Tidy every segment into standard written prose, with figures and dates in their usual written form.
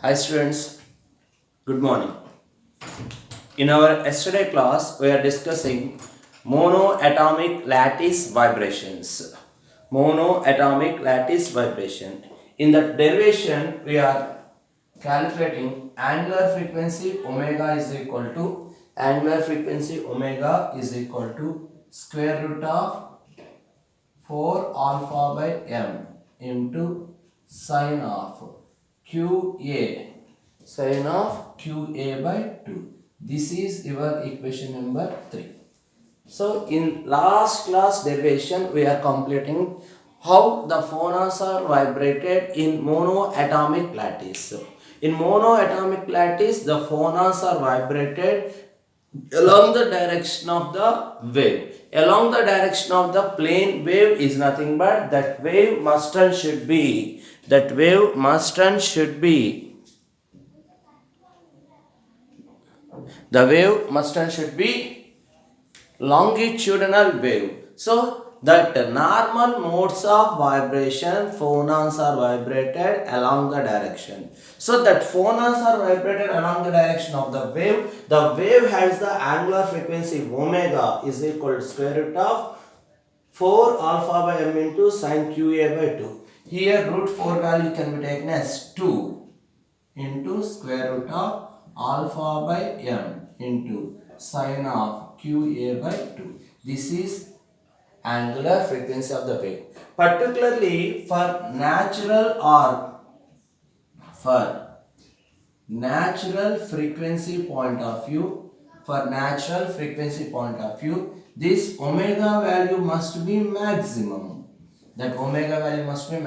Hi students, good morning. In our yesterday class, we are discussing monoatomic lattice vibrations. Monoatomic lattice vibration. In the derivation, we are calculating angular frequency omega is equal to square root of 4 alpha by m into sine of qa by 2. This is your equation number 3. So in last class derivation we are completing how the phonons are vibrated in monoatomic lattice. In monoatomic lattice the phonons are vibrated along the direction of the wave. Along the direction of the plane wave is nothing but that wave must and should be the wave must and should be longitudinal wave. So that normal modes of vibration phonons are vibrated along the direction. So that phonons are vibrated along the direction of the wave. The wave has the angular frequency omega is equal to square root of 4 alpha by m into sine qa by 2. Here root 4 value can be taken as 2 into square root of alpha by m into sine of qa by 2. This is angular frequency of the wave. Particularly for natural frequency point of view, this omega value must be maximum. So omega value must be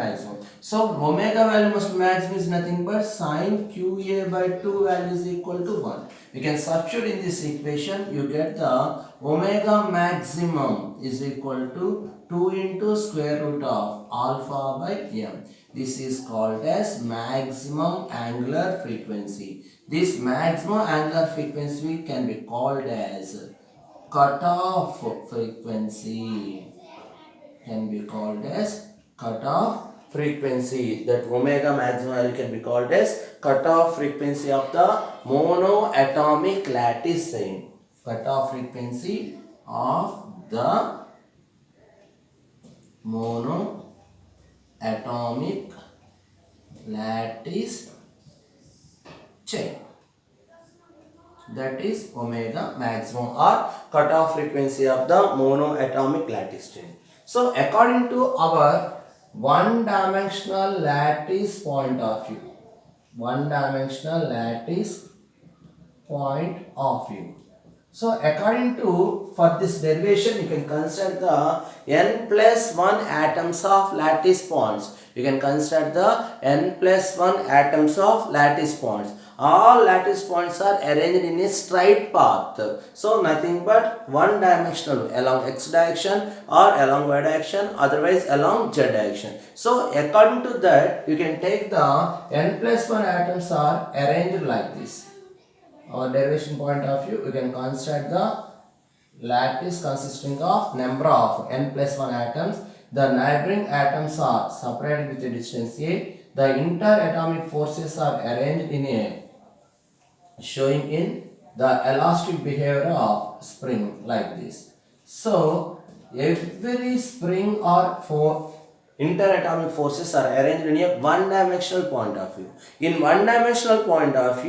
maximum is nothing but sine qa by 2 value is equal to 1. You can substitute in this equation, you get the omega maximum is equal to 2 into square root of alpha by m. This is called as maximum angular frequency. This maximum angular frequency can be called as cutoff frequency. That omega maximum value can be called as cutoff frequency of the monoatomic lattice saying. Cutoff frequency of the monoatomic lattice chain. That is omega maximum or cutoff frequency of the monoatomic lattice chain. So according to our one-dimensional lattice point of view, so according to, for this derivation, you can consider the n plus 1 atoms of lattice points. All lattice points are arranged in a straight path. So nothing but one dimensional along x direction or along y direction, otherwise along z direction. So according to that, you can take the n plus 1 atoms are arranged like this. Our derivation point of view, you can consider the lattice consisting of number of n plus 1 atoms. The neighboring atoms are separated with a distance a. The interatomic forces are arranged in a showing in the elastic behavior of spring like this. So every spring or interatomic forces are arranged in a one-dimensional point of view. In one-dimensional point of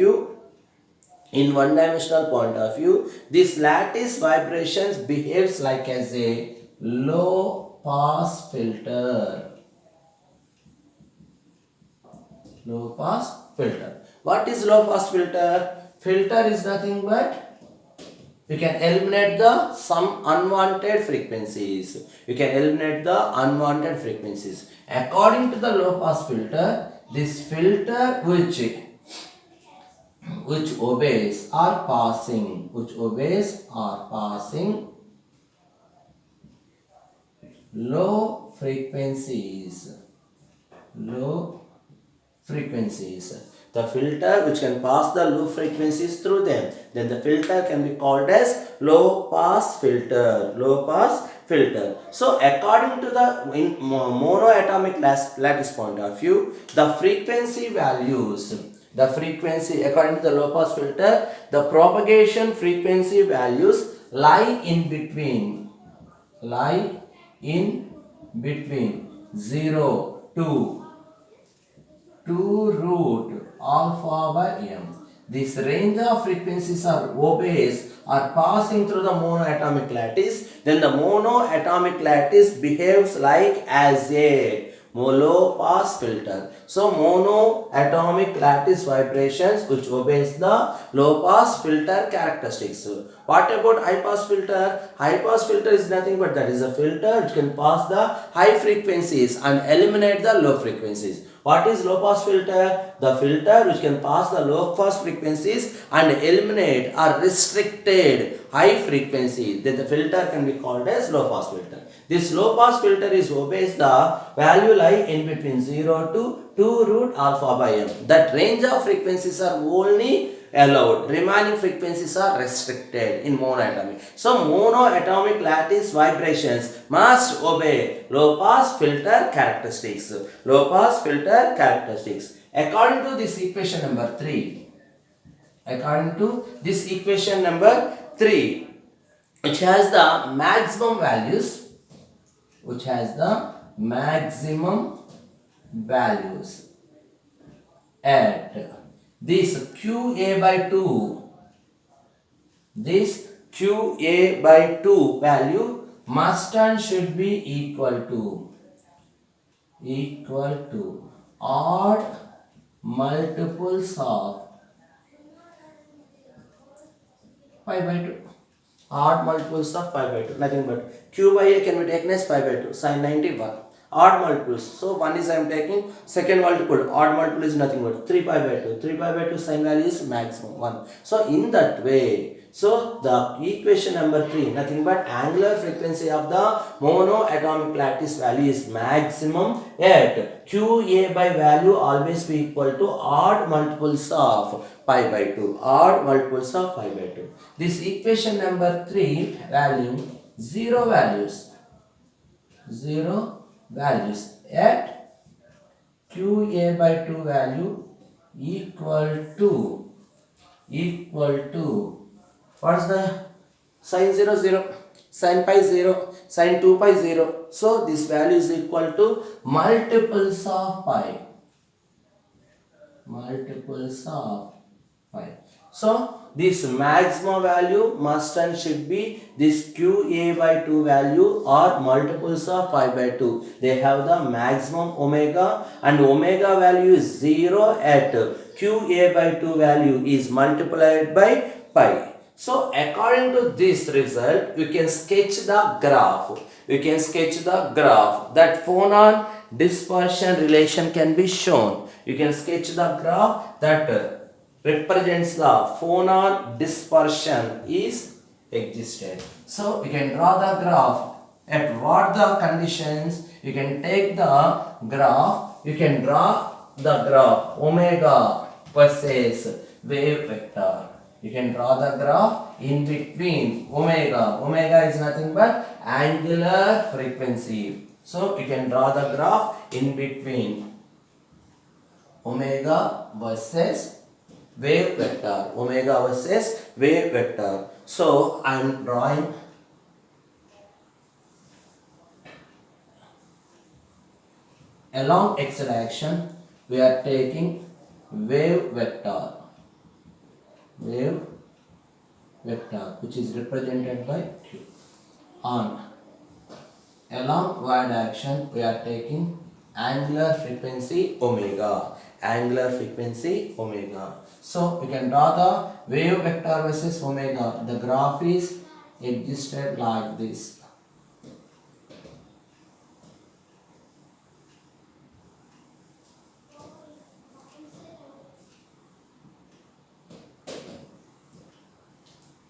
view, this lattice vibrations behaves like as a low pass filter. What is low pass filter? Filter is nothing but you can eliminate the some unwanted frequencies. According to the low pass filter, this filter which obeys or passing low frequencies. The filter which can pass the low frequencies through them, then the filter can be called as low pass filter. So according to the monoatomic lattice point of view, the frequency values The frequency, according to the low pass filter, the propagation frequency values lie in between 0 to 2 root alpha by m. This range of frequencies are obeys are passing through the monoatomic lattice. Then the monoatomic lattice behaves like as a low pass filter. So monoatomic lattice vibrations which obeys the low pass filter characteristics. What about high pass filter? High pass filter is nothing but that is a filter which can pass the high frequencies and eliminate the low frequencies. What is low pass filter? The filter which can pass the low pass frequencies and eliminate or restricted high frequency. Then the filter can be called as low pass filter. This low pass filter is obeys the value lie in between 0 to 2 root alpha by m. That range of frequencies are only allowed. Remaining frequencies are restricted in monoatomic. So monoatomic lattice vibrations must obey low pass filter characteristics. Low pass filter characteristics. According to this equation number 3. According to this equation number 3, which has the maximum values, at this QA by 2, value must and should be equal to odd multiples of pi by 2. Odd multiples of pi by 2, nothing but q by a can be taken as pi by 2, sin 91. Odd multiples, so one is I am taking, second multiple, odd multiple is nothing but 3 pi by 2. 3 pi by 2 sin value is maximum 1. So in that way, so the equation number 3, nothing but angular frequency of the monoatomic lattice value is maximum at QA by value always be equal to odd multiples of pi by 2. Odd multiples of pi by 2. This equation number 3 value 0 values at QA by 2 value equal to what's the sin 0 0, sin pi 0, sin 2 pi 0. So this value is equal to multiples of pi. So this maximum value must and should be this QA by 2 value or multiples of pi by 2. They have the maximum omega, and omega value is 0 at QA by 2 value is multiplied by pi. So according to this result, we can sketch the graph. That phonon dispersion relation can be shown. You can sketch the graph that represents the phonon dispersion is existed. So we can draw the graph at what the conditions. You can take the graph. You can draw the graph omega versus wave vector. You can draw the graph in between omega. Omega is nothing but angular frequency. So you can draw the graph in between omega versus wave vector. So I am drawing along x direction. We are taking wave vector which is represented by q. On along y direction we are taking angular frequency omega. So we can draw the wave vector versus omega. The graph is existed like this.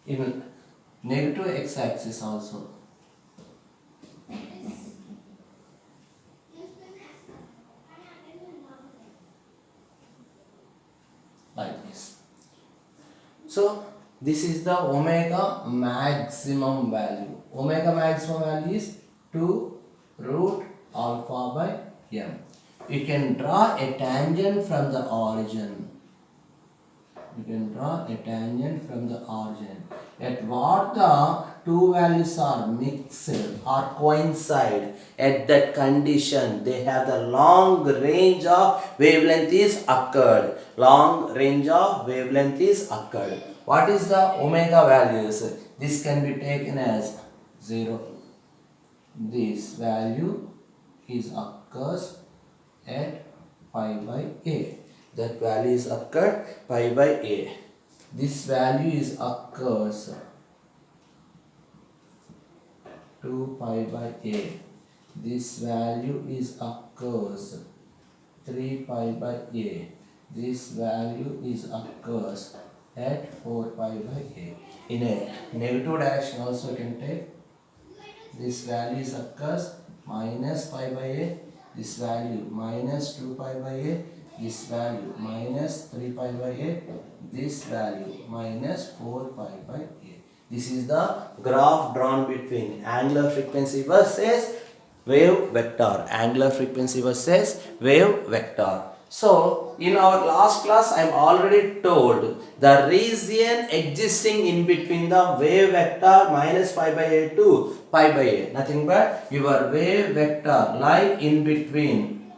In negative x-axis also. Like this. So this is the omega maximum value. Omega maximum value is 2 root alpha by m. You can draw a tangent from the origin. you can draw a tangent from the origin. At what the two values are mixed or coincide, at that condition they have the long range of wavelength is occurred. Long range of wavelength is occurred. What is the omega values? This can be taken as 0. This value is occurs at pi by a. That value is occurred pi by a. This value is occurs 2 pi by a. This value is occurs 3 pi by a. This value is occurs at 4 pi by a. In a negative direction also you can take. This value is occurs minus pi by a. This value minus 2 pi by a. This value minus 3 pi by a. This value minus 4 pi by a. This is the graph drawn between angular frequency versus wave vector. Angular frequency versus wave vector. So, in our last class, I am already told the region existing in between the wave vector minus pi by a to pi by a. Nothing but your wave vector lie in between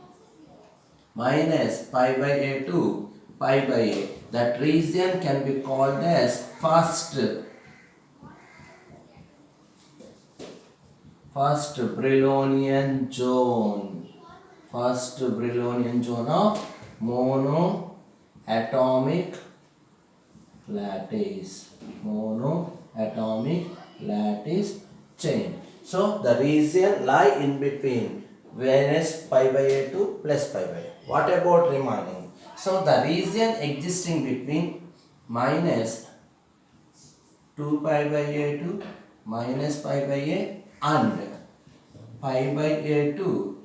minus pi by a to pi by a. That region can be called as first Brownian zone. First Brownian zone of monoatomic lattice. Monoatomic lattice chain. So the region lie in between minus pi by a to plus pi by a. What about remaining? So the region existing between minus 2 pi by a to minus pi by a and pi by a to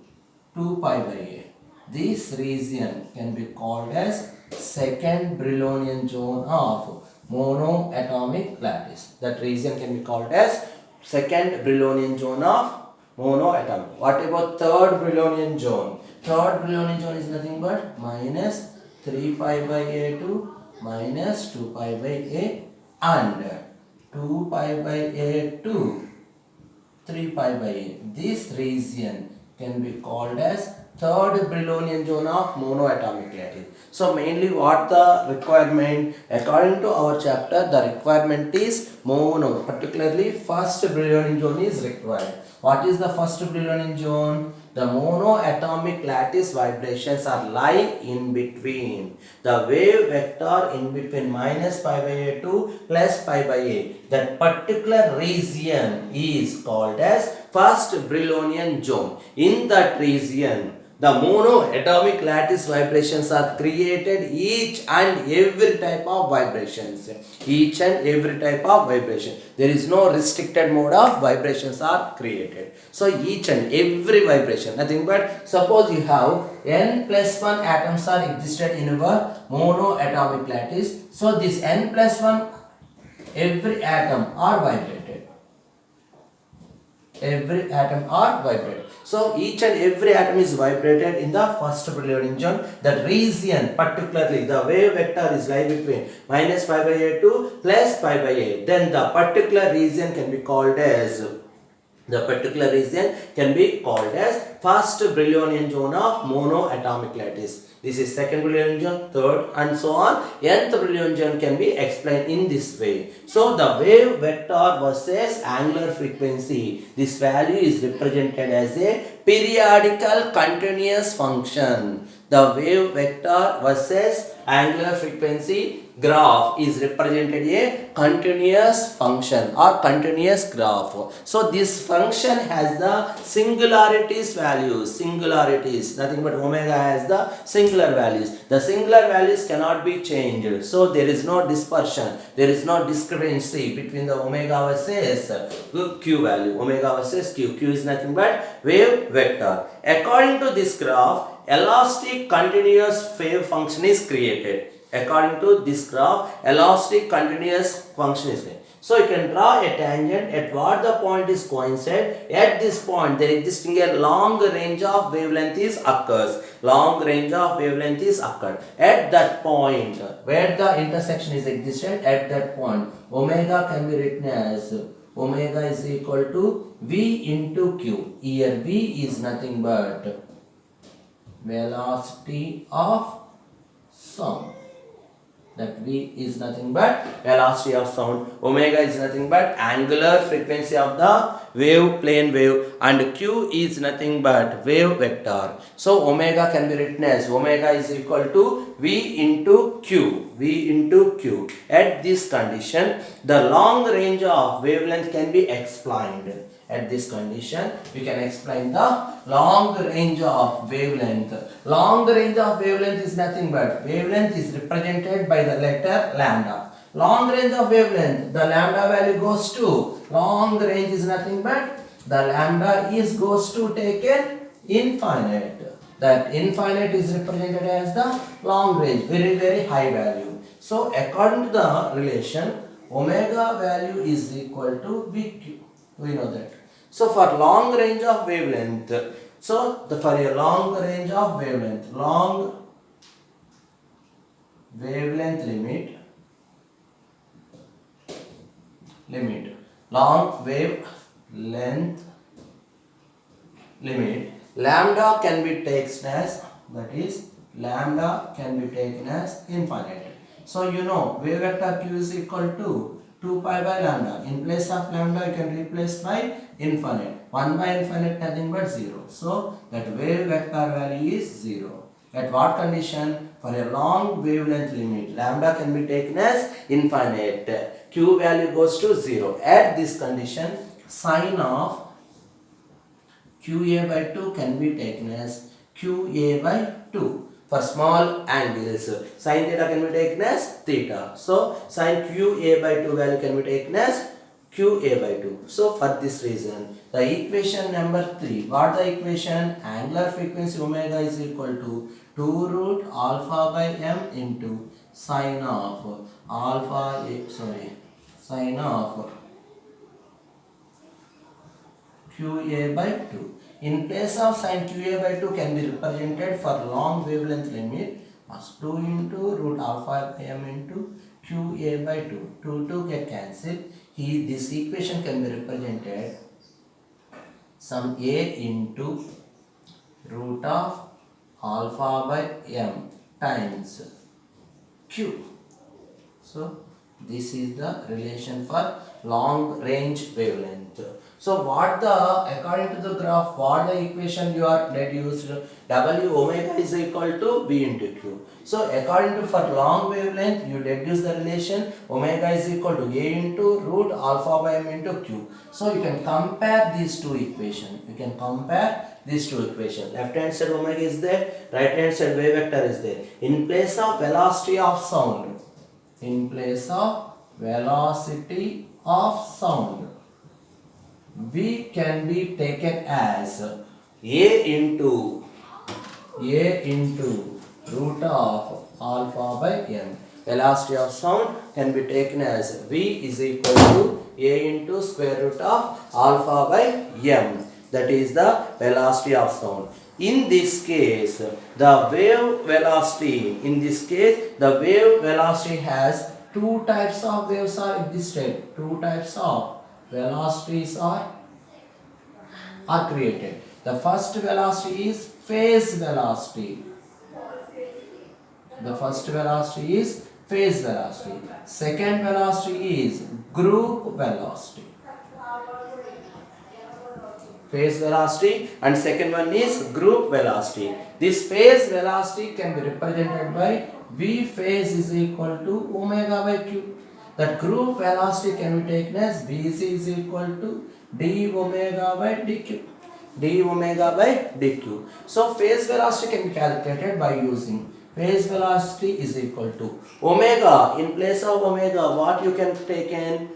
2 pi by a. This region can be called as second Brownian zone of monoatomic lattice. That region can be called as second Brownian zone of monoatomic. What about third Brownian zone? Third Brownian zone is nothing but minus 3 pi by a to minus 2 pi by a and 2 pi by a to 3 pi by a. This region can be called as third Brownian zone of monoatomic lattice. So mainly what the requirement, according to our chapter, the requirement is mono, particularly first Brownian zone is required. What is the first Brownian zone? The monoatomic lattice vibrations are lie in between the wave vector in between minus pi by a to plus pi by a. That particular region is called as first Brownian zone. In that region, the monoatomic lattice vibrations are created, each and every type of vibrations. Each and every type of vibration. There is no restricted mode of vibrations are created. So each and every vibration, nothing but suppose you have n plus 1 atoms are existed in your monoatomic lattice. So this n plus 1, every atom are vibrated. Every atom are vibrated. So each and every atom is vibrated in the first Brownian zone. The region, particularly the wave vector, is lie between minus pi by a to plus pi by a. Then the particular region can be called as first Brownian zone of monoatomic lattice. This is second Brownian zone, third, and so on. Nth Brownian zone can be explained in this way. So the wave vector versus angular frequency. This value is represented as a periodical continuous function. The wave vector versus angular frequency graph is represented a continuous function or continuous graph. So this function has the singularities values. Singularities, nothing but omega has the singular values. The singular values cannot be changed. So there is no dispersion. There is no discrepancy between the omega versus q value. Omega versus q. Q is nothing but wave vector. According to this graph, elastic continuous wave function is created. According to this graph, elastic continuous function is created. So you can draw a tangent at what the point is coincide. At this point, there existing a long range of wavelength is occurs. Long range of wavelength is occurred. At that point, where the intersection is existent, at that point, omega can be written as omega is equal to V into Q. Here V is nothing but velocity of sound. That V is nothing but velocity of sound. Omega is nothing but angular frequency of the wave, plane wave, and Q is nothing but wave vector. So omega can be written as omega is equal to V into Q. V into Q. At this condition, the long range of wavelength can be explained. At this condition, we can explain the long range of wavelength. Long range of wavelength is nothing but wavelength is represented by the letter lambda. Long range of wavelength, the lambda value goes to, long range is nothing but the lambda is goes to taken infinite. That infinite is represented as the long range, very high value. So according to the relation, omega value is equal to VQ. We know that. So for long range of wavelength, for a long range of wavelength, long wavelength long wavelength limit, lambda can be taken as, that is lambda can be taken as infinite. So you know wave vector Q is equal to 2 pi by lambda. In place of lambda you can replace by infinite. 1 by infinite nothing but 0. So that wave vector value is 0. At what condition? For a long wavelength limit, lambda can be taken as infinite. Q value goes to 0. At this condition, sine of QA by 2 can be taken as QA by 2. For small angles, sin theta can be taken as theta. So sin QA by 2 value can be taken as QA by 2. So for this reason, the equation number 3, what the equation? Angular frequency omega is equal to 2 root alpha by m into sine of sine of QA by 2. In place of sin QA by 2 can be represented for long wavelength limit as 2 into root alpha by m into QA by 2. 2 get cancelled. This equation can be represented some A into root of alpha by m times Q. So this is the relation for long range wavelength. So what according to the graph, what the equation you are deduced, W omega is equal to V into Q. So according to for long wavelength, you deduce the relation omega is equal to A into root alpha by m into Q. So you can compare these two equations. Left hand side omega is there, right hand side wave vector is there. In place of velocity of sound, V can be taken as A into root of alpha by m. Velocity of sound can be taken as V is equal to A into square root of alpha by m. That is the velocity of sound. In this case, the wave velocity has two types of waves are existed. Two types of velocities are created. The first velocity is phase velocity. Second velocity is group velocity. Phase velocity and second one is group velocity. This phase velocity can be represented by V phase is equal to omega by Q. That group velocity can be taken as Vc is equal to d omega by dq. So phase velocity can be calculated by using phase velocity is equal to omega. In place of omega, what you can take in?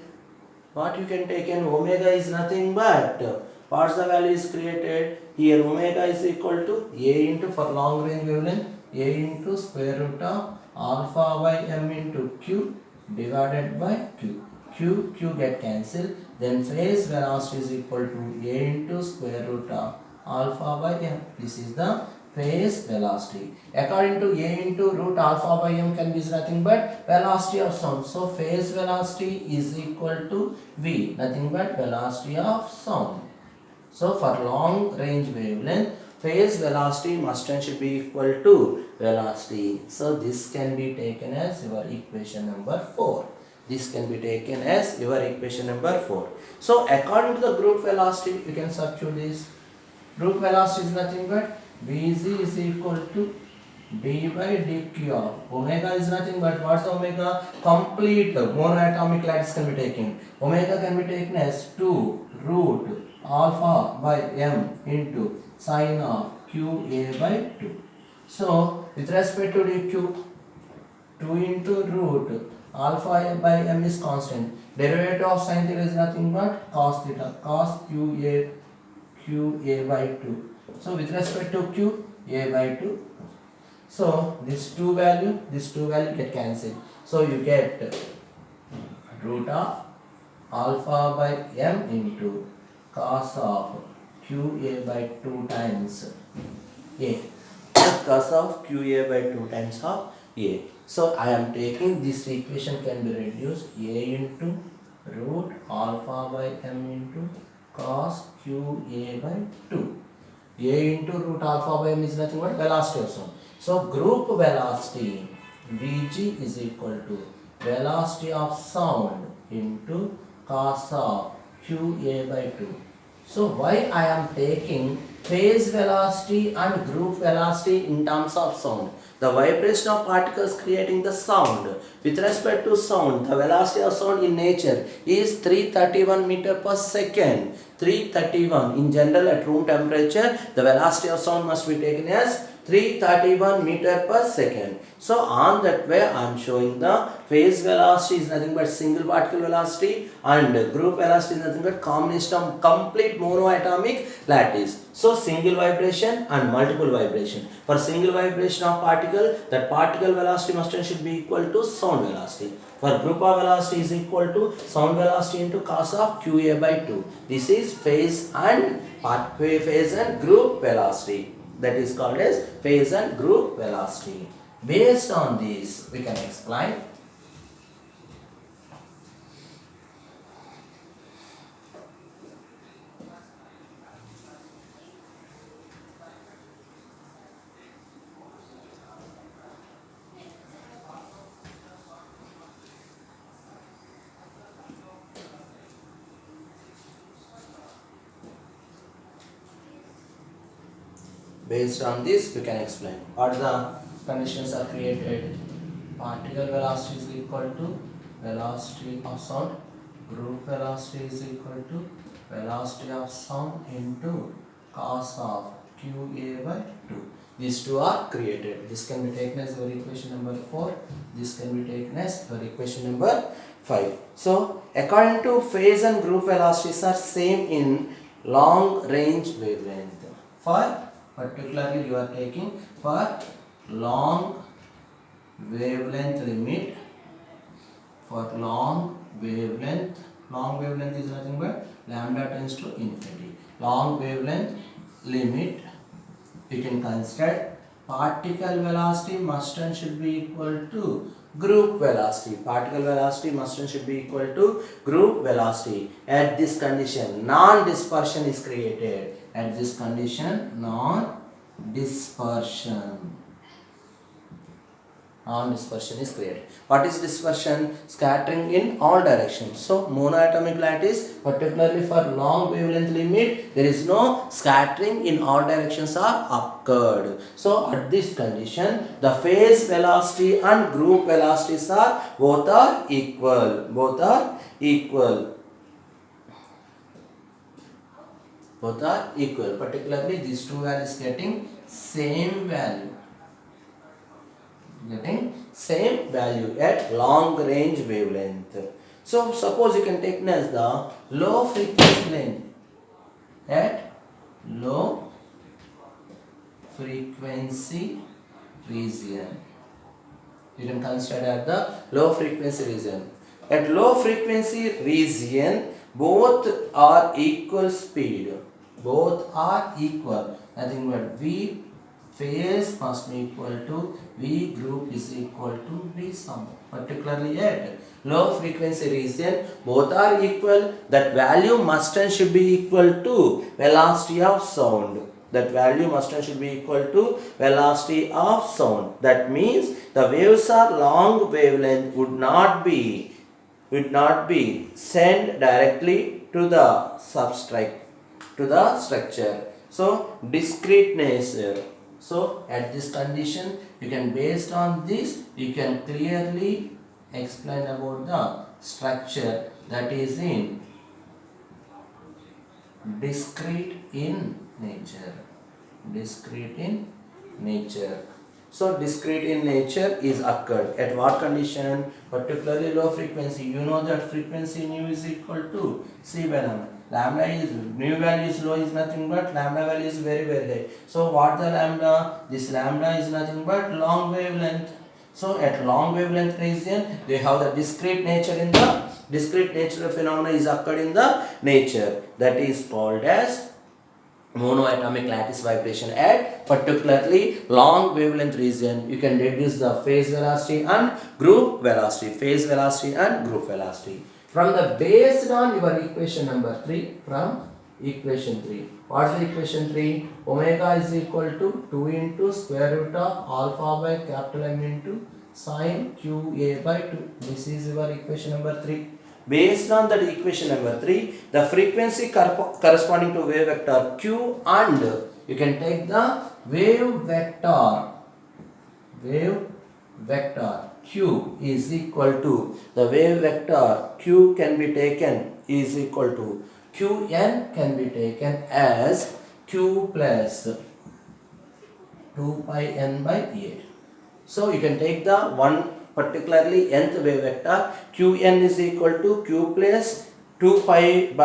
Omega is nothing but what's the value is created here? Omega is equal to A into, for long range wavelength, A into square root of alpha by m into Q divided by Q. q get cancelled, then phase velocity is equal to a into square root of alpha by m. This is the phase velocity. According to a into root alpha by m can be nothing but velocity of sound. So phase velocity is equal to v, nothing but velocity of sound. So for long range wavelength, phase velocity must and should be equal to velocity. So this can be taken as your equation number 4. This can be taken as your equation number 4. So according to the group velocity, you can substitute this. Group velocity is nothing but Vg is equal to d by dq of omega is nothing but what's omega? Complete monoatomic lattice can be taken. Omega can be taken as 2 root alpha by m into sine of qa by 2. So with respect to dq, 2 into root alpha by m is constant. Derivative of sine theta is nothing but cos theta, cos qa by 2. So with respect to q, a by 2. So this two value get cancelled. So you get root of alpha by m into cos of qa by 2 times a. Cos of qa by 2 times of a. So I am taking this equation can be reduced a into root alpha by m into cos qa by 2. A into root alpha by m is nothing but velocity of sound. So group velocity Vg is equal to velocity of sound into cos of qa by 2. So why I am taking phase velocity and group velocity in terms of sound? The vibration of particles creating the sound. With respect to sound, the velocity of sound in nature is 331 meter per second. 331. In general, at room temperature, the velocity of sound must be taken as 331 meter per second. So on that way, I am showing the phase velocity is nothing but single particle velocity and group velocity is nothing but combination of complete monoatomic lattice. So single vibration and multiple vibration. For single vibration of particle, that particle velocity must and should be equal to sound velocity. For group of velocity is equal to sound velocity into cos of qa by 2. This is phase and group velocity. That is called as phase and group velocity. Based on this, we can explain. Based on this, we can explain what the conditions are created. Particle velocity is equal to velocity of sound. Group velocity is equal to velocity of sound into cos of qa by 2. These two are created. This can be taken as your equation number 4. This can be taken as your equation number 5. So, according to phase and group velocities are same in long range wavelength. For particularly you are taking for long wavelength limit, for long wavelength is nothing but lambda tends to infinity. Long wavelength limit, you can consider particle velocity must and should be equal to group velocity. Particle velocity must and should be equal to group velocity. At this condition, non-dispersion is created. At this condition, non-dispersion is created. What is dispersion? Scattering in all directions. So monoatomic lattice, particularly for long wavelength limit, there is no scattering in all directions are occurred. So at this condition, the phase velocity and group velocities are both are equal. Both are equal. Particularly these two values getting same value. At long range wavelength. So suppose you can take as the low frequency range. At low frequency region, you can consider the low frequency region. at low frequency region, both are equal speed. Both are equal. Nothing but V phase must be equal to V group is equal to V sum. Particularly at low frequency region, both are equal. That value must and should be equal to velocity of sound. That value must and should be equal to velocity of sound. That means the waves are long wavelength would not be sent directly to the substrate, to the structure. So discrete nature. So at this condition, you can, based on this, you can clearly explain about the structure that is in discrete in nature. Discrete in nature. So discrete in nature is occurred at what condition? Particularly low frequency. You know that frequency nu is equal to C by lambda. Lambda is, nu value is low is nothing but lambda value is very high. So what the lambda? This lambda is nothing but long wavelength. So at long wavelength region, they have the discrete nature in the discrete nature of phenomena is occurred in the nature, that is called as monoatomic lattice vibration at particularly long wavelength region. You can deduce the phase velocity and group velocity. Phase velocity and group velocity. From the based on your equation number 3, from equation 3. What is the equation 3? Omega is equal to 2 into square root of alpha by capital M into sin QA by 2. This is your equation number 3. Based on that equation number 3, the frequency corresponding to wave vector Q, and you can take the wave vector Q is equal to, the wave vector Q can be taken is equal to Qn can be taken as Q plus 2 pi n by A. So you can take the one particularly nth wave vector Qn is equal to Q plus 2 pi n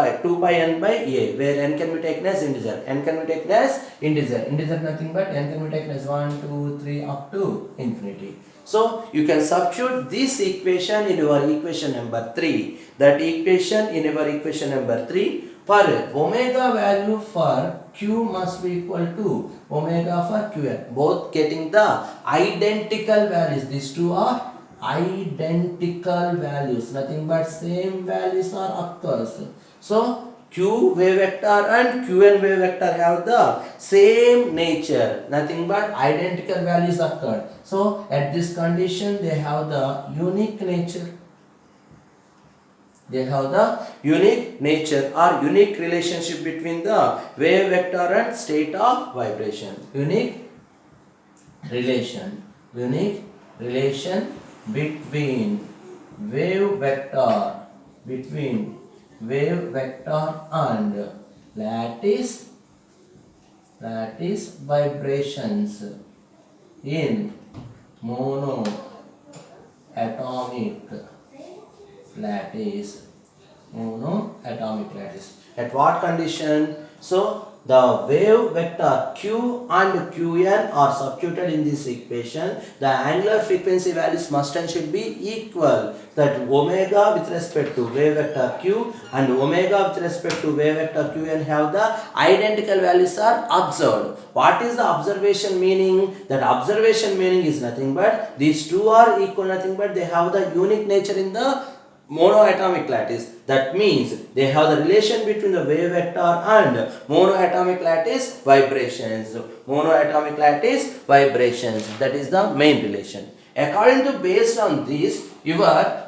by A, where n can be taken as integer. N can be taken as integer. Integer nothing but n can be taken as 1, 2, 3 up to infinity. So you can substitute this equation in your equation number 3. That equation in your equation number 3, for omega value for Q must be equal to omega for Qn. Both getting the identical values. These two are identical values. Nothing but same values are occurs. So Q wave vector and Qn wave vector have the same nature. Nothing but identical values occurred. So at this condition, they have the unique nature. They have the unique nature or unique relationship between the wave vector and state of vibration. Unique relation between wave vector and lattice vibrations in monoatomic lattice. At what condition? So the wave vector Q and Qn are substituted in this equation. The angular frequency values must and should be equal. That omega with respect to wave vector Q and omega with respect to wave vector Qn have the identical values are observed. What is the observation meaning? That observation meaning is nothing but these two are equal, nothing but they have the unique nature in the monoatomic lattice. That means they have the relation between the wave vector and monoatomic lattice vibrations. Monoatomic lattice vibrations. That is the main relation. According to, based on this, your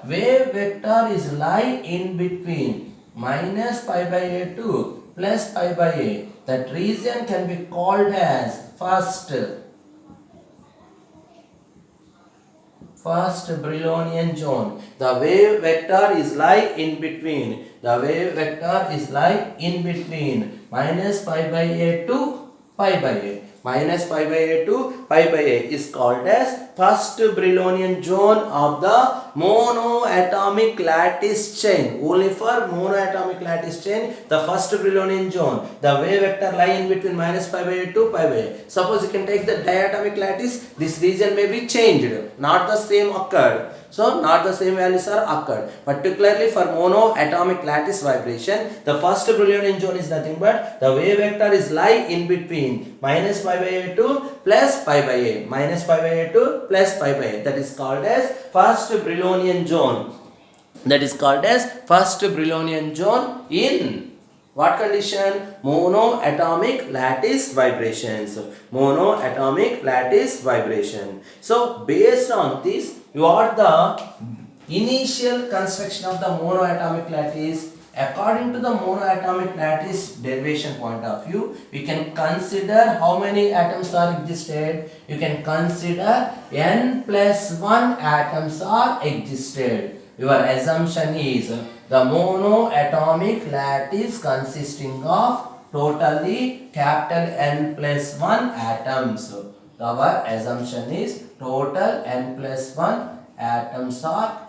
wave vector is lie in between minus pi by a to plus pi by a. That region can be called as first Brownian zone. The wave vector is lie in between. The wave vector is lie in between minus pi by a to pi by a. minus pi by a to pi by a is called as first Brillonian zone of the monoatomic lattice chain. Only for monoatomic lattice chain, the first Brillonian zone, the wave vector lie in between minus pi by a to pi by a. Suppose you can take the diatomic lattice, this region may be changed, not the same occurred. So not the same values are occurred. Particularly for monoatomic lattice vibration, the first Brillonian zone is nothing but the wave vector is lie in between minus pi by a to plus pi by a, minus pi by a to plus pi by a. That is called as first Brillonian zone. That is called as first Brillonian zone in what condition? Monoatomic lattice vibrations. Monoatomic lattice vibration. So based on this, what the initial construction of the monoatomic lattice? According to the monoatomic lattice derivation point of view, we can consider how many atoms are existed. You can consider n plus 1 atoms are existed. Your assumption is the monoatomic lattice consisting of totally capital N plus 1 atoms. Our assumption is total N plus 1 atoms are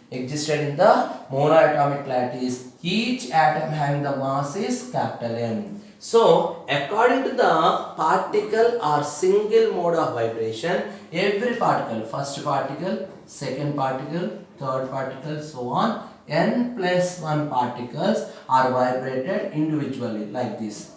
existed in the monoatomic lattice. Each atom having the mass is capital N. So, according to the particle or single mode of vibration, every particle, first particle, second particle, third particle, so on, n plus 1 particles are vibrated individually like this.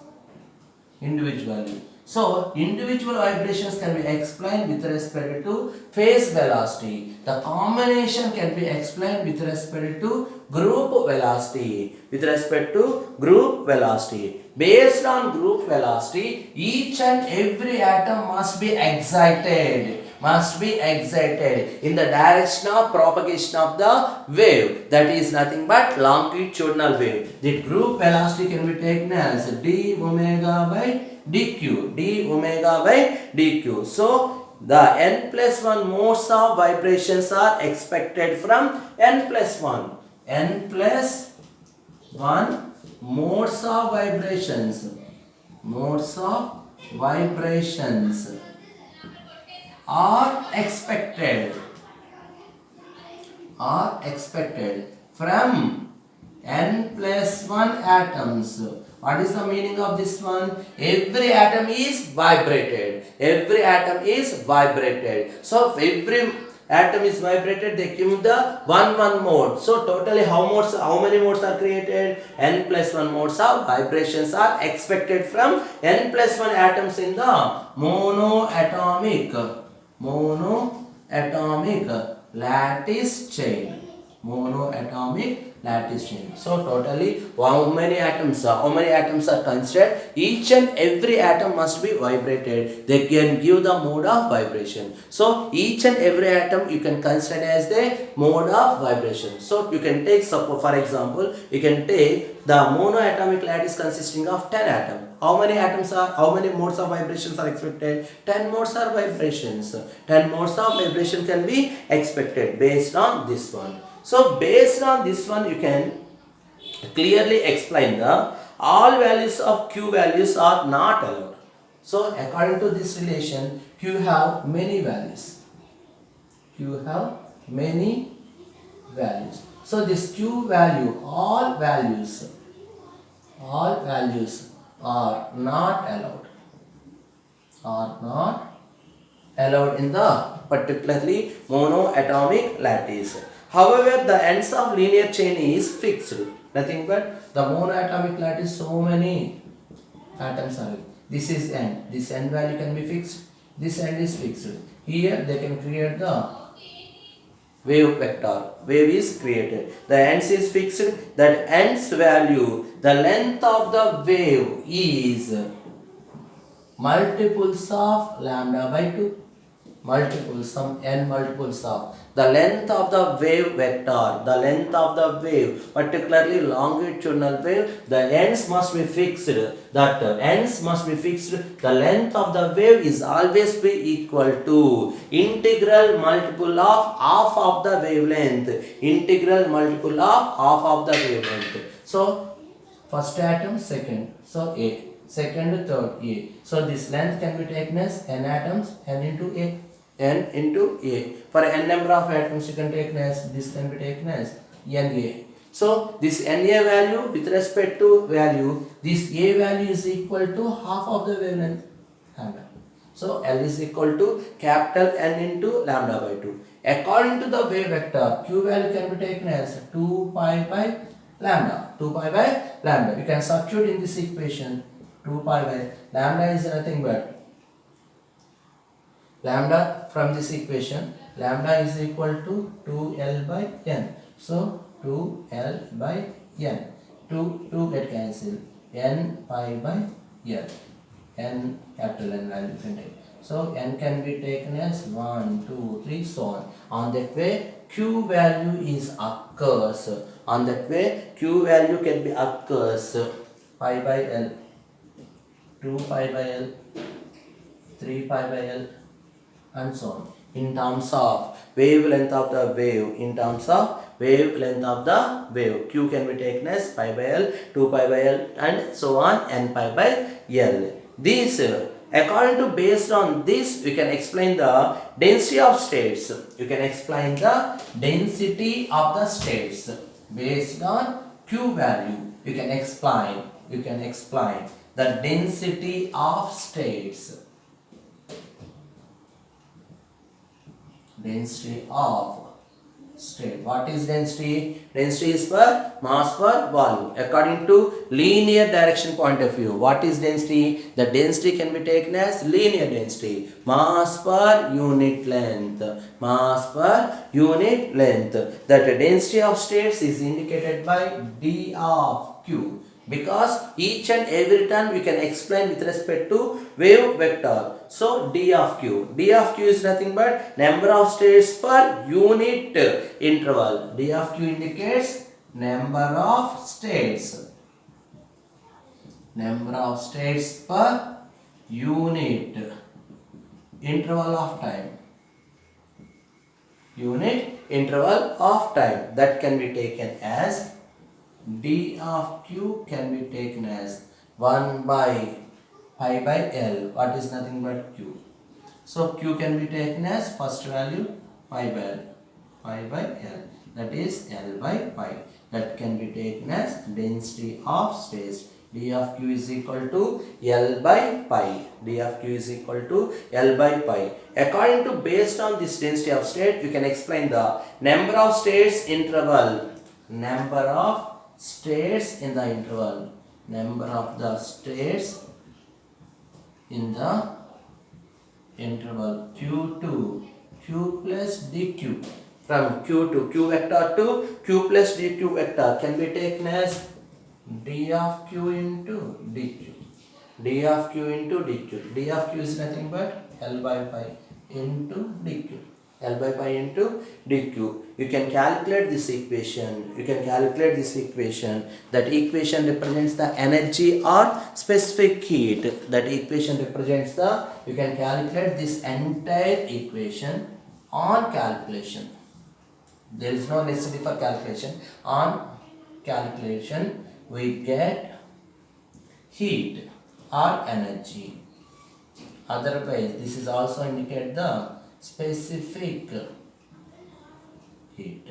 Individually. So, individual vibrations can be explained with respect to phase velocity. The combination can be explained with respect to group velocity. With respect to group velocity. Based on group velocity, each and every atom must be excited. Must be excited in the direction of propagation of the wave. That is nothing but longitudinal wave. The group velocity can be taken as d omega by dq. d omega by dq. So, the n plus 1 modes of vibrations are expected from n plus 1. n plus 1 modes of vibrations. Modes of vibrations are expected from n plus 1 atoms. What is the meaning of this one? Every atom is vibrated. Every atom is vibrated. So every atom is vibrated, they give the 1 mode. So totally how many modes are created? N plus 1 modes of vibrations are expected from n plus 1 atoms in the monoatomic lattice chain. Monoatomic lattice chain. So totally how many atoms are considered? Each and every atom must be vibrated. They can give the mode of vibration. So each and every atom you can consider as the mode of vibration. So you can take, suppose for example, you can take the monoatomic lattice consisting of 10 atoms. How many modes of vibrations are expected? 10 modes are vibrations. 10 modes of vibration can be expected based on this one. So based on this one, you can clearly explain the all values of Q values are not allowed. So according to this relation, Q have many values. Q have many values. So this Q value, all values are not allowed. Are not allowed in the particularly monoatomic lattice. However, the ends of linear chain is fixed. Nothing but the monoatomic lattice, so many atoms are. This is n. This n value can be fixed. This end is fixed. Here they can create the wave vector. Wave is created. The ends is fixed. That ends value, the length of the wave is multiples of lambda by 2. N multiples of the length of the wave vector, the length of the wave, particularly longitudinal wave, the ends must be fixed. That ends must be fixed. The length of the wave is always be equal to integral multiple of half of the wavelength. Integral multiple of half of the wavelength. So first atom, second. So A. second, third, A. So this length can be taken as n atoms, n into A, n into A. For n number of atoms, you can take as, this can be taken as Na. So this Na value with respect to value, this A value is equal to half of the wavelength lambda. So L is equal to capital N into lambda by 2. According to the wave vector, Q value can be taken as 2 pi by lambda. 2 pi by lambda. You can substitute in this equation. 2 pi by lambda is nothing but lambda from this equation. Lambda is equal to 2L by N. So 2L by N. 2 get cancelled. N pi by L. N capital N value you can take. So n can be taken as 1, 2, 3, so on. On that way, Q value is occurs. On that way, Q value can be occurs pi by L, 2 pi by L, 3 pi by L, and so on. In terms of wavelength of the wave, Q can be taken as pi by L, 2 pi by L, and so on, n pi by L. These, according to, based on this, we can explain the density of states. You can explain the density of the states based on Q value. You can explain the density of states. Density of state. What is density? Density is per mass per volume. According to linear direction point of view, what is density? The density can be taken as linear density. Mass per unit length. Mass per unit length. That density of states is indicated by d of q. Because each and every term we can explain with respect to wave vector. So d of q is nothing but number of states per unit interval. D of q indicates number of states per unit interval of time. That can be taken as d of q can be taken as 1 by pi by L. What is nothing but q. So q can be taken as first value pi by L. That is L by pi. That can be taken as density of states. D of q is equal to L by pi. According to, based on this density of state, you can explain the number of states interval. Number of states in the interval. Number of the states in the interval q2 q plus dq. From q to q vector to q plus dq vector can be taken as d of q into dq. D of q is nothing but L by pi into dq. You can calculate this equation. That equation represents the energy or specific heat. You can calculate this entire equation on calculation. There is no necessity for calculation. On calculation, we get heat or energy. Otherwise, this is also indicate the specific heat.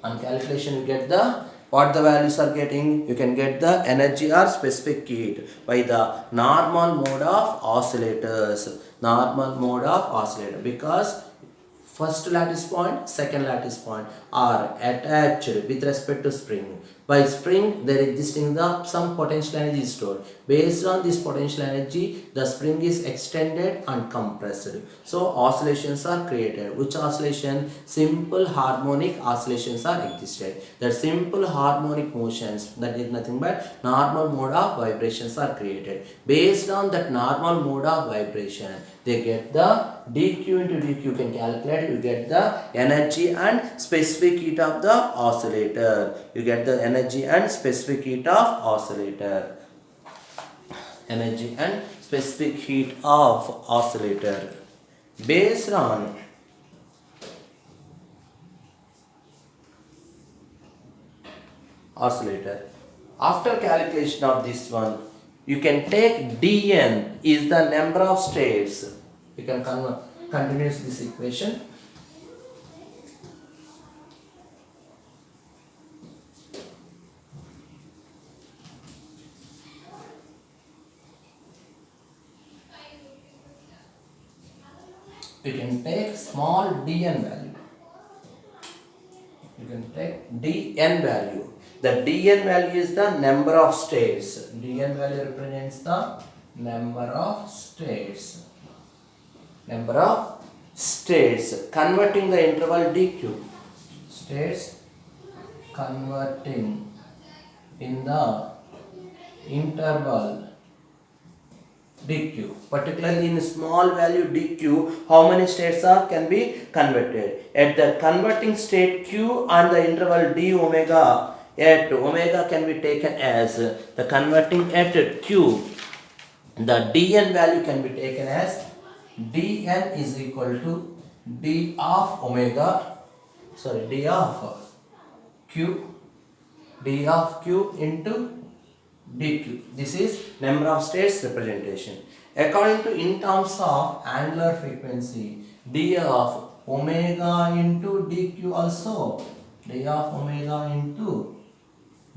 On calculation, you get the what the values are getting. You can get the energy or specific heat by the normal mode of oscillators. Because first lattice point, second lattice point are attached with respect to spring. By spring, there existing some potential energy stored. Based on this potential energy, the spring is extended and compressed. So oscillations are created. Which oscillation? Simple harmonic oscillations are existed. The simple harmonic motions, that is nothing but normal mode of vibrations are created. Based on that normal mode of vibration, they get the dq into dq. You can calculate. You get the energy and specific heat of the oscillator. Based on oscillator. After calculation of this one, you can take dn is the number of states. You can continue this equation. You can take small dn value. You can take dn value. The dn value is the number of states. Dn value represents the number of states. Number of states. Converting the interval dq. States converting in the interval dq, particularly in small value dq, how many states can be converted? At the converting state q and the interval d omega, at omega can be taken as the converting at q, the dn value can be taken as dn is equal to d of omega, sorry, d of q into dq. This is number of states representation. According to in terms of angular frequency, d of omega into dq also, d of omega into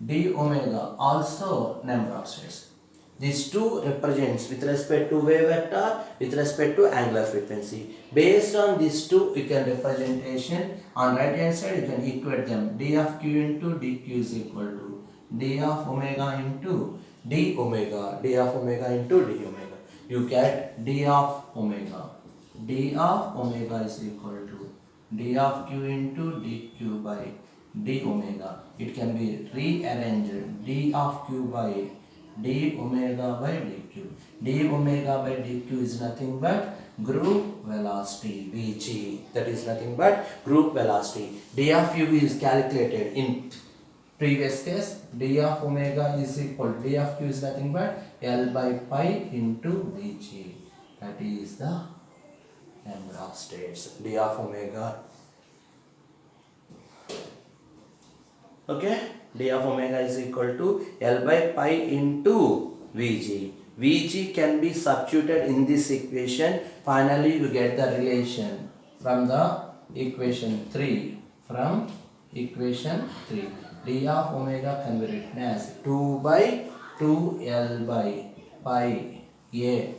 d omega also number of states. These two represents with respect to wave vector, with respect to angular frequency. Based on these two, you can representation on right hand side, you can equate them. D of q into dq is equal to d of omega into d omega, d of omega into d omega. You get d of omega. D of omega is equal to d of q into dq by d omega. It can be rearranged d of q by d omega by dq. D omega by dq is nothing but group velocity Vg. That is nothing but group velocity. D of u is calculated in previous case. D of omega is equal to d of q is nothing but L by pi into Vg. That is the number of states. D of omega. Okay, d of omega is equal to L by pi into Vg. Vg can be substituted in this equation. Finally, you get the relation from the equation 3. From equation 3. D of omega can be written as 2 by 2L by pi A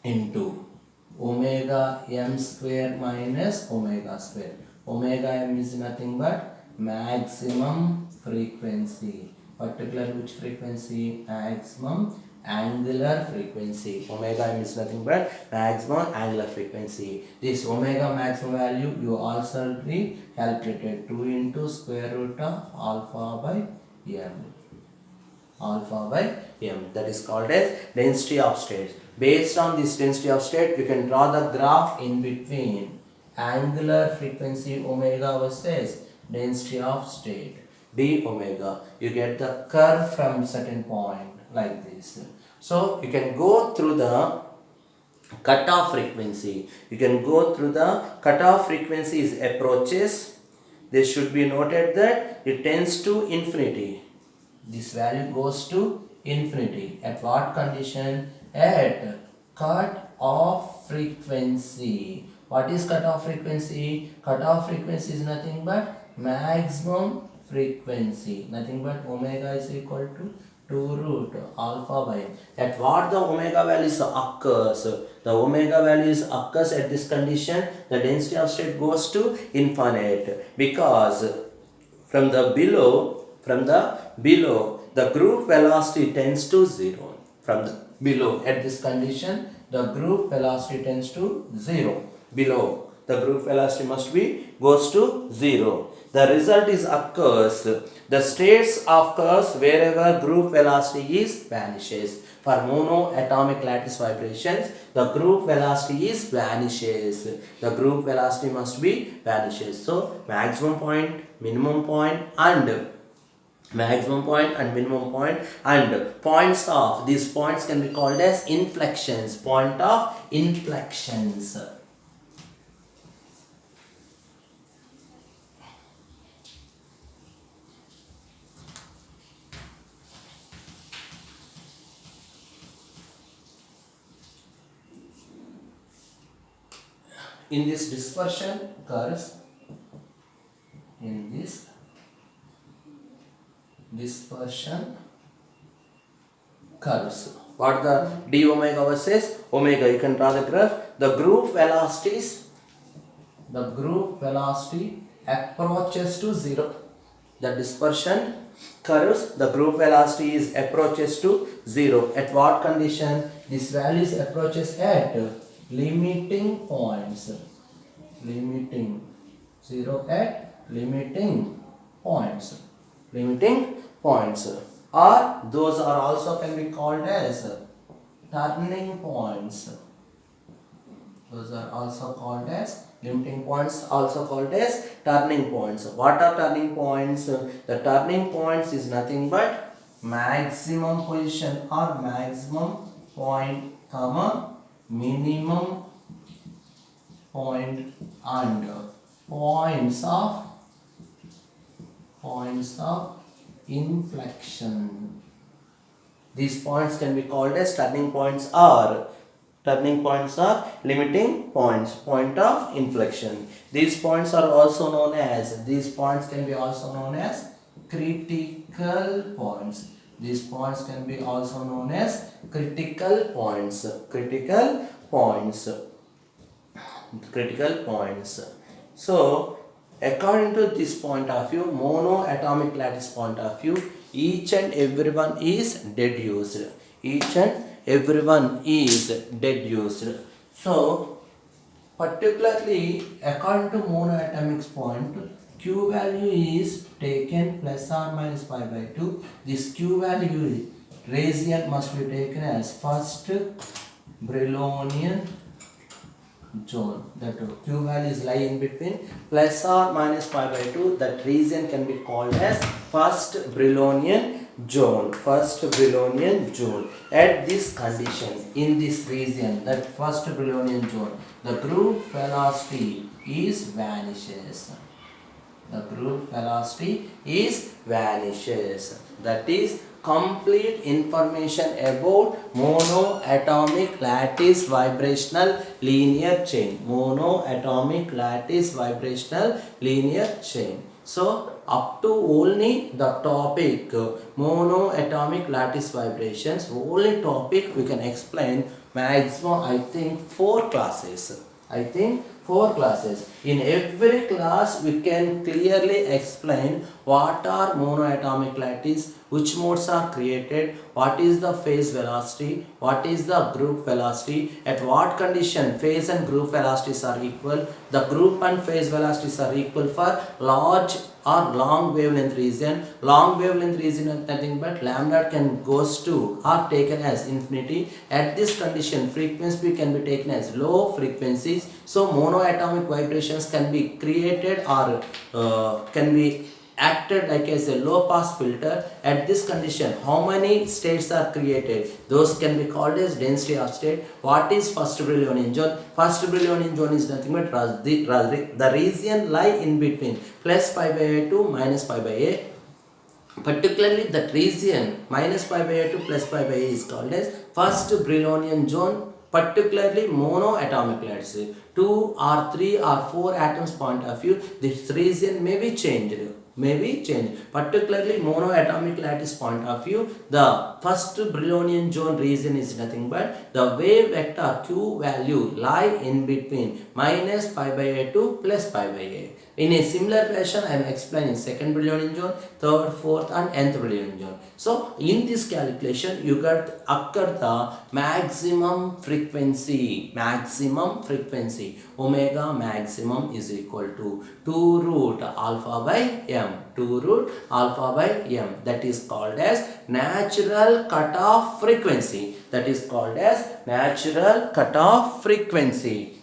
into omega m square minus omega square. Omega m is nothing but maximum frequency. Particular which frequency? Maximum angular frequency. Omega m is nothing but maximum angular frequency. This omega maximum value you also be calculated 2 into square root of alpha by m. Alpha by m, that is called as density of states. Based on this density of state, you can draw the graph in between angular frequency omega versus density of state d omega. You get the curve from certain point like this. So you can go through the cutoff frequency. You can go through the cutoff frequencies approaches. This should be noted that it tends to infinity. This value goes to infinity. At what condition? At cut off frequency. What is cut off frequency? Cut off frequency is nothing but maximum frequency. Nothing but omega is equal to 2 root alpha by m. At what the omega values occurs? The omega values occurs at this condition. The density of state goes to infinite, because from the below, the group velocity tends to 0. From the below, at this condition, the group velocity tends to 0. Below, the group velocity must be goes to 0. The result is occurs. The states occurs wherever group velocity is vanishes. For monoatomic lattice vibrations, the group velocity is vanishes. The group velocity must be vanishes. So maximum point, minimum point, and maximum point and minimum point, and points of these points can be called as inflections. Point of inflections. in this dispersion curves, in this dispersion curves, what the d omega versus omega, you can draw the graph. The group velocity approaches to zero. The dispersion curves, the group velocity is approaches to zero. At what condition? This value is approaches at limiting points. Limiting zero at limiting points. Limiting points. Or those are also can be called as turning points. Those are also called as limiting points, also called as turning points. What are turning points? The turning points is nothing but maximum position or maximum point, comma, minimum point and points of inflection. These points can be called as turning points or limiting points, point of inflection. These points are also known as, these points can be also known as critical points. These points can be also known as critical points. Critical points. So, according to this point of view, monoatomic lattice point of view, each and everyone is deduced. Each and everyone is deduced. So, particularly according to monoatomic point, Q value is taken plus or minus pi by 2. This Q value region must be taken as first Brownian zone. That Q values lie in between plus or minus pi by 2. That region can be called as first Brownian zone. First Brownian zone. At this condition, in this region, that first Brownian zone, the group velocity is vanishes. The group velocity is vanishes. That is complete information about monoatomic lattice vibrational linear chain. Monoatomic lattice vibrational linear chain. So, up to only the topic monoatomic lattice vibrations, only topic we can explain maximum I think 4 classes. I think 4 classes. In every class we can clearly explain what are monoatomic lattice, which modes are created, what is the phase velocity, what is the group velocity, at what condition phase and group velocities are equal, the group and phase velocities are equal for large or long wavelength region. Long wavelength region is nothing but lambda can goes to or taken as infinity. At this condition, frequency can be taken as low frequencies. So monoatomic vibrations can be created or can be acted like as a low pass filter. At this condition, how many states are created? Those can be called as density of state. What is first Brownian zone? First Brownian zone is nothing but the region lie in between plus pi by a to minus pi by a. Particularly that region minus pi by a to plus pi by a is called as first Brownian zone. Particularly monoatomic lattice, 2 or 3 or 4 atoms point of view, this region may be changed. Particularly monoatomic lattice point of view, the first Brownian zone region is nothing but the wave vector Q value lie in between minus pi by a to plus pi by a. In a similar fashion, I am explaining second Brownian zone, third, fourth and nth Brownian zone. So, in this calculation, you got occur the maximum frequency. Omega maximum is equal to 2 root alpha by m. 2 root alpha by m. That is called as natural cutoff frequency.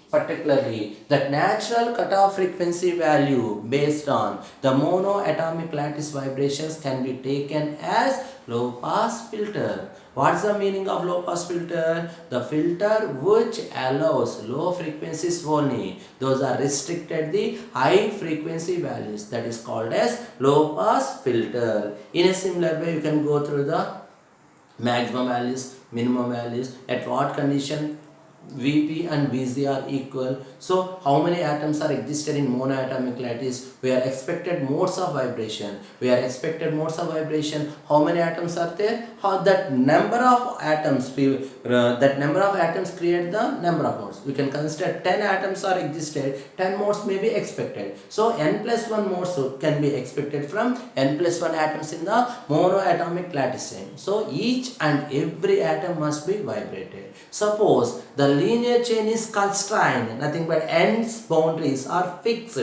Particularly, the natural cutoff frequency value based on the monoatomic lattice vibrations can be taken as low pass filter. What's the meaning of low pass filter? The filter which allows low frequencies only. Those are restricted the high frequency values. That is called as low pass filter. In a similar way, you can go through the maximum values, minimum values, at what condition Vp and Vc are equal. So how many atoms are existed in monoatomic lattice? We are expected modes of vibration. We are expected modes of vibration. How many atoms are there? How that number of atoms create the number of modes. We can consider 10 atoms are existed, 10 modes may be expected. So n plus 1 modes can be expected from n plus 1 atoms in the monoatomic lattice chain. So each and every atom must be vibrated. Suppose the linear chain is constrained, nothing but n's boundaries are fixed.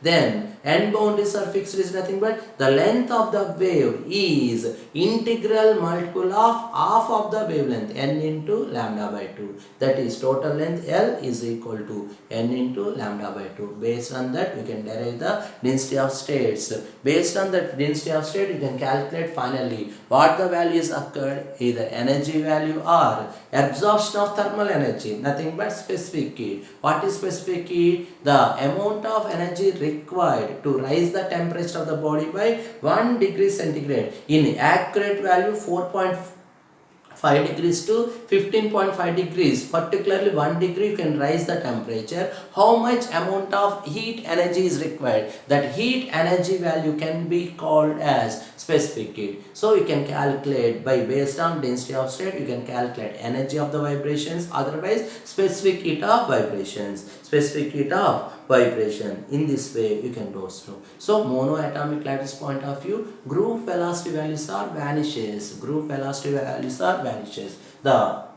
Then n boundaries are fixed is nothing but the length of the wave is integral multiple of half of the wavelength n into lambda by 2. That is total length L is equal to n into lambda by 2. Based on that we can derive the density of states. Based on the density of state you can calculate finally what the values occurred, either energy value or absorption of thermal energy, nothing but specific heat. What is specific heat? The amount of energy required to raise the temperature of the body by 1 degree centigrade. In accurate value 4.5 degrees to 15.5 degrees, particularly 1 degree you can raise the temperature. How much amount of heat energy is required? That heat energy value can be called as specific heat. So you can calculate by based on density of state, you can calculate energy of the vibrations, otherwise specific heat of vibrations, specific heat of vibration. In this way you can go through. So monoatomic lattice point of view, group velocity values are vanishes. Group velocity values are vanishes. The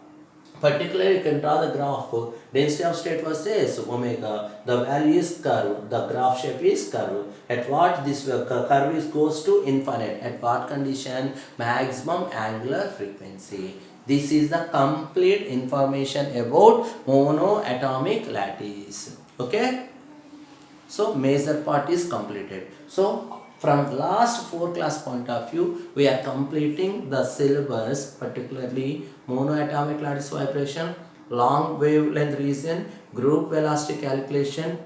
particularly you can draw the graph density of state versus omega. The value is curve. The graph shape is curve. At what this curve is goes to infinite. At what condition? Maximum angular frequency. This is the complete information about monoatomic lattice. Okay. So major part is completed. So from last 4 class point of view, we are completing the syllabus, particularly monoatomic lattice vibration, long wavelength region, group velocity calculation.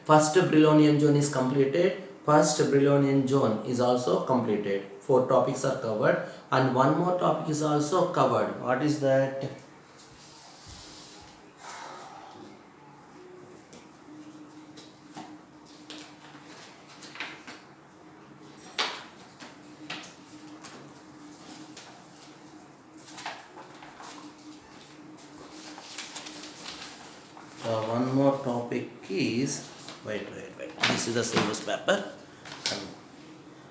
First Brownian zone is completed. First Brownian zone is also completed. 4 topics are covered and one more topic is also covered. What is that? One more topic is wait. This is the syllabus paper.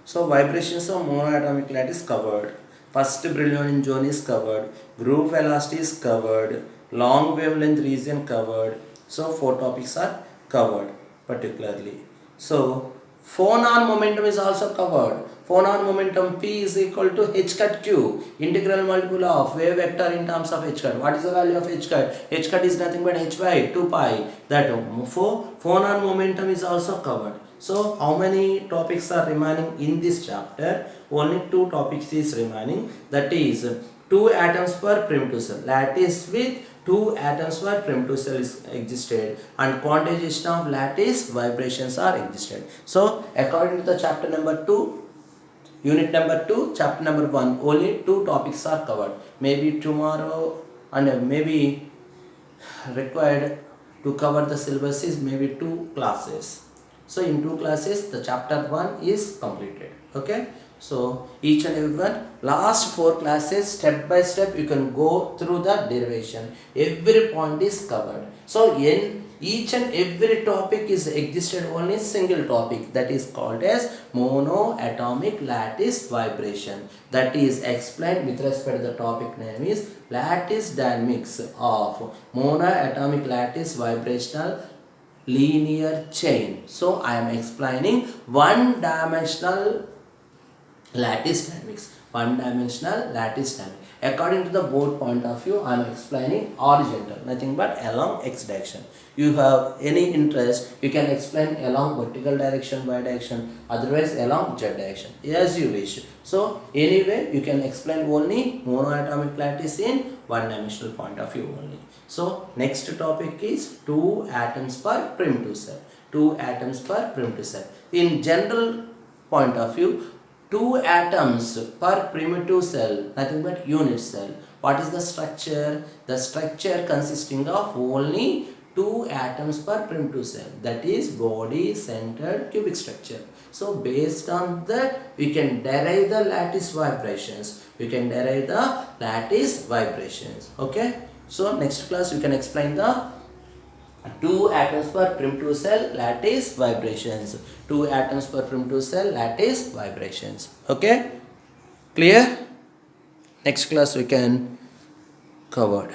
So vibrations of monoatomic lattice covered. First Brownian zone is covered. Group velocity is covered. Long wavelength region covered. So 4 topics are covered particularly. So phonon momentum is also covered. Phonon momentum P is equal to h cut q, integral multiple of wave vector in terms of h cut. What is the value of h cut? H cut is nothing but h by 2 pi. That phonon momentum is also covered. So how many topics are remaining in this chapter? Only 2 topics is remaining. That is 2 atoms per primitive cell. Lattice with 2 atoms per primitive cell is existed and quantization of lattice vibrations are existed. So according to the chapter number 2, unit number 2, chapter number 1, only 2 topics are covered. Maybe tomorrow and maybe required to cover the syllabus is maybe 2 classes. So in 2 classes the chapter 1 is completed. Okay. So each and every one, last 4 classes step by step you can go through the derivation. Every point is covered. So in each and every topic is existed only single topic, that is called as monoatomic lattice vibration. That is explained with respect to the topic name is lattice dynamics of monoatomic lattice vibrational linear chain. So I am explaining one dimensional lattice dynamics. One dimensional lattice dynamics. According to the board point of view, I am explaining horizontal, nothing but along x direction. You have any interest, you can explain along vertical direction, y direction, otherwise along z direction, as you wish. So anyway, you can explain only monoatomic lattice in one dimensional point of view only. So next topic is 2 atoms per primitive cell. 2 atoms per primitive cell. In general point of view, 2 atoms per primitive cell, nothing but unit cell. What is the structure? The structure consisting of only 2 atoms per primitive cell, that is body centered cubic structure. So based on that we can derive the lattice vibrations. Okay. So next class we can explain the 2 atoms per primitive cell lattice vibrations. 2 atoms per primitive cell lattice vibrations. Okay. Clear? Next class we can cover.